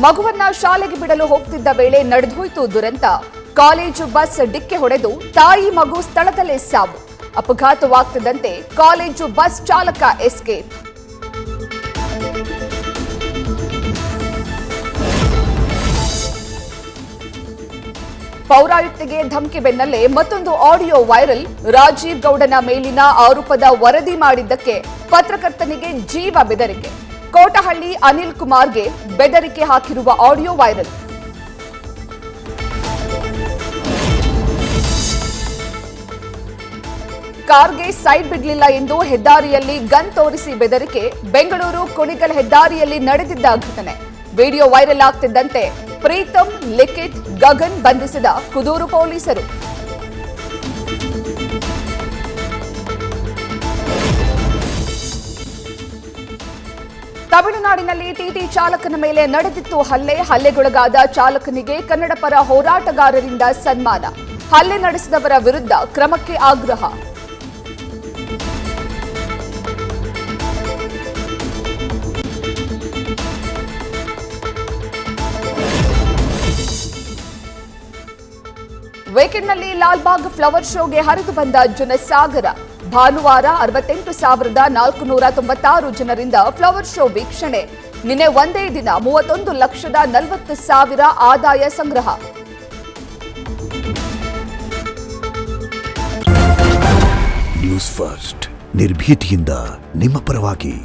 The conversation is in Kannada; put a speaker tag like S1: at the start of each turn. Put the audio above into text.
S1: ಮಗುವನ್ನ ಶಾಲೆಗೆ ಬಿಡಲು ಹೋಗ್ತಿದ್ದ ವೇಳೆ ನಡೆದೋಯ್ತು ದುರಂತ. ಕಾಲೇಜು ಬಸ್ ಡಿಕ್ಕಿ ಹೊಡೆದು ತಾಯಿ ಮಗು ಸ್ಥಳದಲ್ಲೇ ಸಾವು. ಅಪಘಾತವಾಗ್ತಿದ್ದಂತೆ ಕಾಲೇಜು ಬಸ್ ಚಾಲಕ ಎಸ್ಕೇಪ್. ಪೌರಾಯುಕ್ತೆಗೆ ಧಮಕಿ ಬೆನ್ನಲ್ಲೇ ಮತ್ತೊಂದು ಆಡಿಯೋ ವೈರಲ್. ರಾಜೀವ್ ಗೌಡನ ಮೇಲಿನ ಆರೋಪದ ವರದಿ ಮಾಡಿದ್ದಕ್ಕೆ ಪತ್ರಕರ್ತನಿಗೆ ಜೀವ ಬೆದರಿಕೆ. ಕೋಟಹಳ್ಳಿ ಅನಿಲ್ ಕುಮಾರ್ಗೆ ಬೆದರಿಕೆ ಹಾಕಿರುವ ಆಡಿಯೋ ವೈರಲ್. ಕಾರ್ಗೆ ಸೈಡ್ ಬಿಡಲಿಲ್ಲ ಎಂದು ಹೆದ್ದಾರಿಯಲ್ಲಿ ಗನ್ ತೋರಿಸಿ ಬೆದರಿಕೆ. ಬೆಂಗಳೂರು ಕುಣಿಗಲ್ ಹೆದ್ದಾರಿಯಲ್ಲಿ ನಡೆದಿದ್ದ ಘಟನೆ ವಿಡಿಯೋ ವೈರಲ್ ಆಗ್ತಿದ್ದಂತೆ ಪ್ರೀತಂ, ಲಿಖಿತ್, ಗಗನ್ ಬಂಧಿಸಿದ ಕುದೂರು ಪೊಲೀಸರು. ತಮಿಳುನಾಡಿನಲ್ಲಿ ಟಿಟಿ ಚಾಲಕನ ಮೇಲೆ ನಡೆದಿತ್ತು ಹಲ್ಲೆಗೊಳಗಾದ ಚಾಲಕನಿಗೆ ಕನ್ನಡಪರ ಹೋರಾಟಗಾರರಿಂದ ಸನ್ಮಾನ. ಹಲ್ಲೆ ನಡೆಸಿದವರ ವಿರುದ್ಧ ಕ್ರಮಕ್ಕೆ ಆಗ್ರಹ. ವೀಕೆಂಡ್ನಲ್ಲಿ ಲಾಲ್ಬಾಗ್ ಫ್ಲವರ್ ಶೋಗೆ ಹರಿದು ಬಂದ ಜನಸಾಗರ. ಭಾನುವಾರ 68,496 ಜನರಿಂದ ಫ್ಲವರ್ ಶೋ ವೀಕ್ಷಣೆ. ನಿನ್ನೆ ಒಂದೇ ದಿನ 31,40,000 ಆದಾಯ ಸಂಗ್ರಹ.
S2: ನ್ಯೂಸ್ ಫಸ್ಟ್ ನಿರ್ಭೀತಿಯಿಂದ ನಿಮ್ಮ ಪರವಾಗಿ.